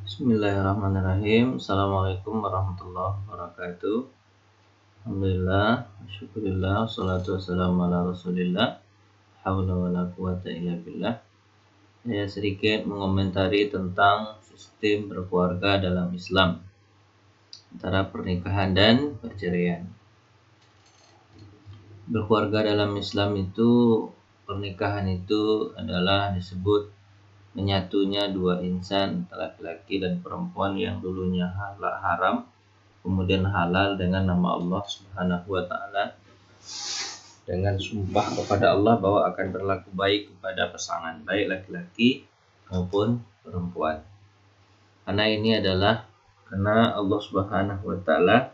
Bismillahirrahmanirrahim. Assalamualaikum warahmatullahi wabarakatuh. Alhamdulillah, syukurillah, salatu wassalamu ala rasulillah, haula wala quwata illa billah. Saya sedikit mengomentari tentang sistem berkeluarga dalam Islam antara pernikahan dan perceraian. Berkeluarga dalam Islam itu, pernikahan itu adalah disebut menyatunya dua insan, laki-laki dan perempuan yang dulunya haram, kemudian halal dengan nama Allah Subhanahu wa taala, dengan sumpah kepada Allah bahwa akan berlaku baik kepada pasangan, baik laki-laki maupun perempuan. Karena ini adalah karena Allah Subhanahu wa taala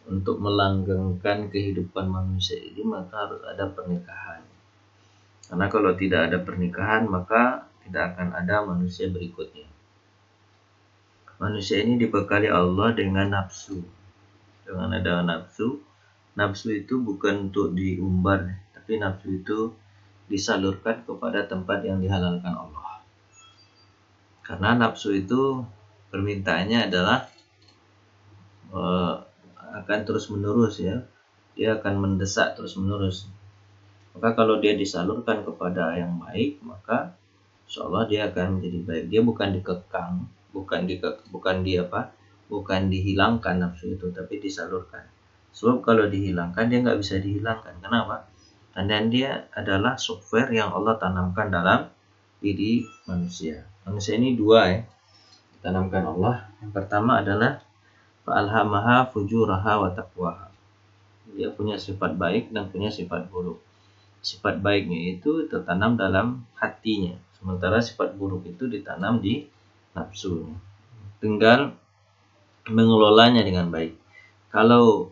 untuk melanggengkan kehidupan manusia ini, maka harus ada pernikahan. Karena kalau tidak ada pernikahan, maka tidak akan ada manusia berikutnya. Manusia ini dibekali Allah dengan nafsu. Dengan ada nafsu. Nafsu itu bukan untuk diumbar, tapi nafsu itu disalurkan kepada tempat yang dihalalkan Allah. Karena nafsu itu permintaannya adalah akan terus menerus, ya. Dia akan mendesak terus menerus. Maka kalau dia disalurkan kepada yang baik, maka insya Allah dia akan menjadi baik. Dia bukan dikekang, bukan dihilangkan nafsu itu, tapi disalurkan. Sebab kalau dihilangkan, dia nggak bisa dihilangkan. Kenapa? Karena dia adalah software yang Allah tanamkan dalam diri manusia. Manusia ini dua, ya, ditanamkan Allah. Yang pertama adalah fa'alhamaha fujuraha wa taqwaha. Dia punya sifat baik dan punya sifat buruk. Sifat baiknya itu tertanam dalam hatinya, sementara sifat buruk itu ditanam di nafsunya. Tinggal mengelolanya dengan baik. Kalau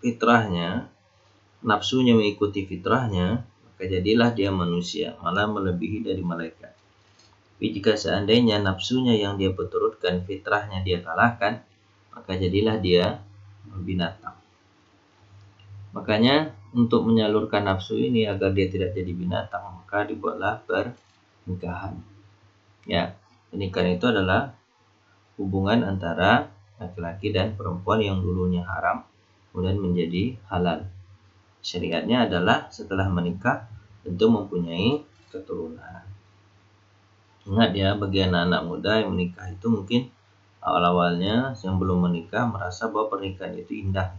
fitrahnya, nafsunya mengikuti fitrahnya, maka jadilah dia manusia, malah melebihi dari malaikat. Tapi jika seandainya nafsunya yang dia perturutkan, fitrahnya dia kalahkan, maka jadilah dia binatang. Makanya untuk menyalurkan nafsu ini agar dia tidak jadi binatang, maka dibuatlah pernikahan. Ya, pernikahan itu adalah hubungan antara laki-laki dan perempuan yang dulunya haram kemudian menjadi halal. Syariatnya adalah setelah menikah tentu mempunyai keturunan. Ingat ya, bagi anak-anak muda yang menikah itu mungkin awal-awalnya yang belum menikah merasa bahwa pernikahan itu indah.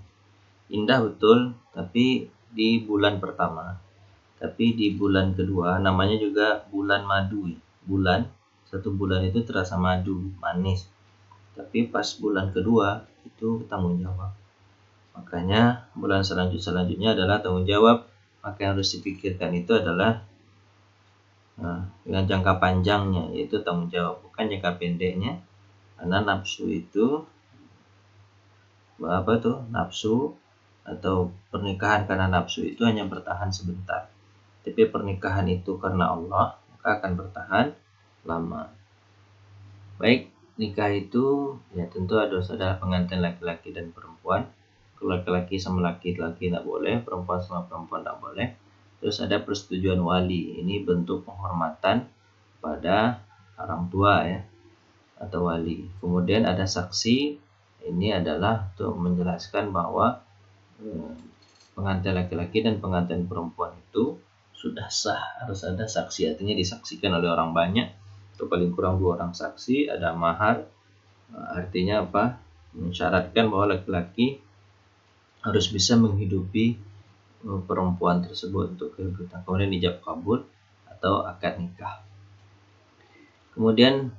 Indah betul, tapi di bulan pertama. Tapi di bulan kedua, namanya juga bulan madu. Satu bulan itu terasa madu, manis. Tapi pas bulan kedua, itu tanggung jawab. Makanya bulan selanjutnya adalah tanggung jawab. Maka yang harus dipikirkan itu adalah dengan jangka panjangnya, yaitu tanggung jawab, bukan jangka pendeknya. Karena nafsu itu, nafsu atau pernikahan karena nafsu itu hanya bertahan sebentar. Tapi pernikahan itu karena Allah, maka akan bertahan lama. Baik, nikah itu ya tentu harus ada pengantin laki-laki dan perempuan. Laki-laki sama laki-laki tidak boleh, perempuan sama perempuan tidak boleh. Terus ada persetujuan wali. Ini bentuk penghormatan pada orang tua, ya, atau wali. Kemudian ada saksi. Ini adalah untuk menjelaskan bahwa pengantin laki-laki dan pengantin perempuan itu sudah sah. Harus ada saksi, artinya disaksikan oleh orang banyak atau paling kurang 2 orang saksi. Ada mahar, artinya apa? Mensyaratkan bahwa laki-laki harus bisa menghidupi perempuan tersebut untuk kehidupan. Kemudian ijab kabul atau akad nikah. Kemudian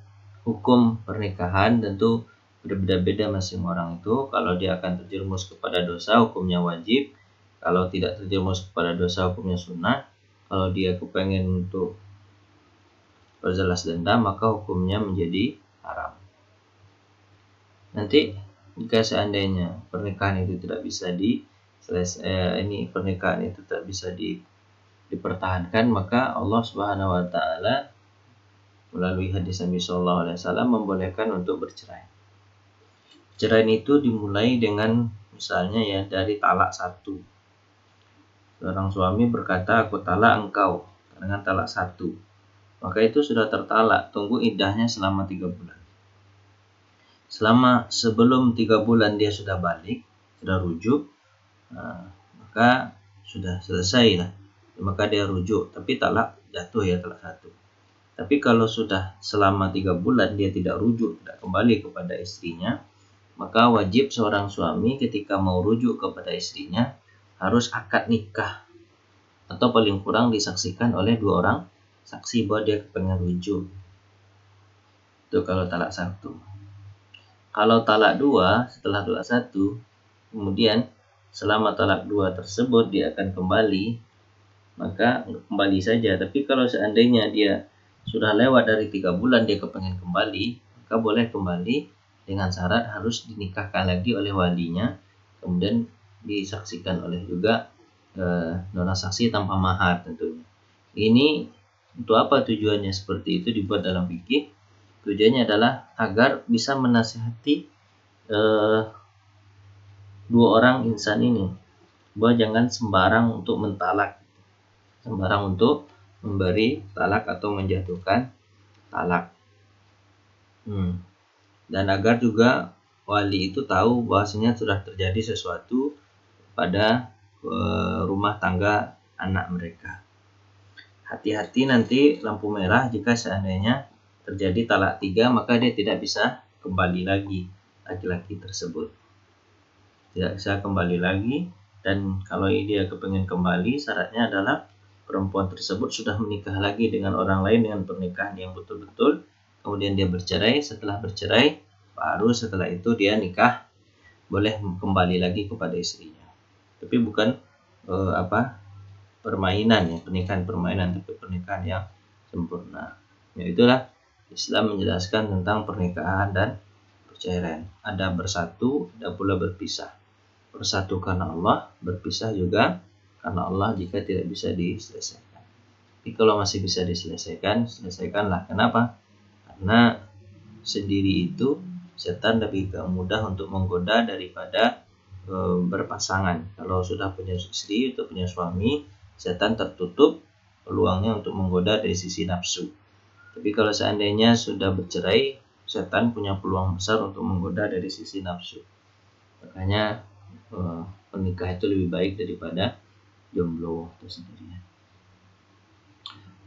hukum pernikahan tentu berbeda-beda masing orang itu. Kalau dia akan terjerumus kepada dosa, hukumnya wajib. Kalau tidak terjerumus kepada dosa, hukumnya sunnah. Kalau dia kepengen untuk berbalas dendam, maka hukumnya menjadi haram. Nanti jika seandainya pernikahan itu tidak bisa dipertahankan, maka Allah Subhanahu wa taala melalui hadis Nabi sallallahu alaihi wasallam membolehkan untuk bercerai. Cerai itu dimulai dengan misalnya ya dari talak 1. Seorang suami berkata, aku talak engkau dengan talak 1. Maka itu sudah tertalak, tunggu iddahnya selama 3 bulan. selama sebelum 3 bulan dia sudah balik, sudah rujuk, maka sudah selesai lah, maka dia rujuk, tapi talak jatuh ya, talak satu. Tapi kalau sudah selama 3 bulan dia tidak rujuk, tidak kembali kepada istrinya, maka wajib seorang suami ketika mau rujuk kepada istrinya harus akad nikah, atau paling kurang disaksikan oleh 2 orang saksi bahwa dia pengen rujuk. Itu kalau talak satu. Kalau talak 2, setelah talak 1, kemudian selama talak 2 tersebut dia akan kembali, maka kembali saja. Tapi kalau seandainya dia sudah lewat dari 3 bulan dia kepengen kembali, maka boleh kembali dengan syarat harus dinikahkan lagi oleh walinya, kemudian disaksikan oleh juga dua saksi tanpa mahar tentunya. Ini untuk apa tujuannya seperti itu dibuat dalam fikih? Tujuannya adalah agar bisa menasihati 2 orang insan ini bahwa jangan sembarang untuk mentalak, sembarang untuk memberi talak atau menjatuhkan talak. Dan agar juga wali itu tahu bahwasanya sudah terjadi sesuatu pada rumah tangga anak mereka. Hati-hati nanti lampu merah jika seandainya terjadi talak 3, maka dia tidak bisa kembali lagi, laki-laki tersebut tidak bisa kembali lagi. Dan kalau dia kepengen kembali, syaratnya adalah perempuan tersebut sudah menikah lagi dengan orang lain dengan pernikahan yang betul-betul, kemudian dia bercerai. Setelah bercerai, baru setelah itu dia nikah, boleh kembali lagi kepada istrinya. Tapi bukan permainan ya, pernikahan permainan, tapi pernikahan yang sempurna. Ya, itulah Islam menjelaskan tentang pernikahan dan perceraian. Ada bersatu, ada pula berpisah. Bersatu karena Allah, berpisah juga karena Allah jika tidak bisa diselesaikan. Tapi kalau masih bisa diselesaikan, selesaikanlah. Kenapa? Karena sendiri itu setan lebih mudah untuk menggoda daripada berpasangan. Kalau sudah punya istri atau punya suami, setan tertutup peluangnya untuk menggoda dari sisi nafsu. Tapi kalau seandainya sudah bercerai, setan punya peluang besar untuk menggoda dari sisi nafsu. Makanya menikah itu lebih baik daripada jomblo itu sendirian.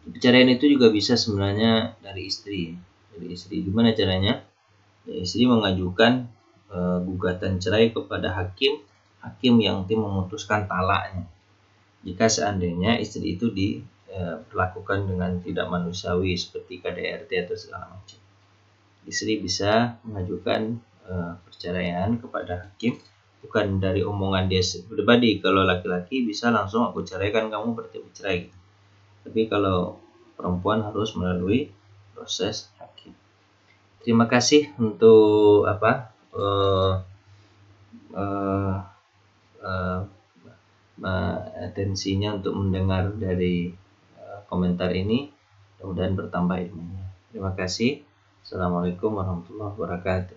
Perceraian itu juga bisa sebenarnya dari istri. Dari istri gimana caranya? Ya, istri mengajukan gugatan cerai kepada hakim yang memutuskan talaknya. Jika seandainya istri itu diperlakukan dengan tidak manusiawi seperti KDRT atau segala macam, istri bisa mengajukan perceraian kepada hakim, bukan dari omongan dia pribadi. Kalau laki-laki bisa langsung aku ceraikan kamu, berarti bercerai. Tapi kalau perempuan harus melalui proses hakim. Terima kasih untuk atensinya untuk mendengar dari komentar ini. Mudah-mudahan bertambah ilmunya. Terima kasih. Assalamualaikum warahmatullahi wabarakatuh.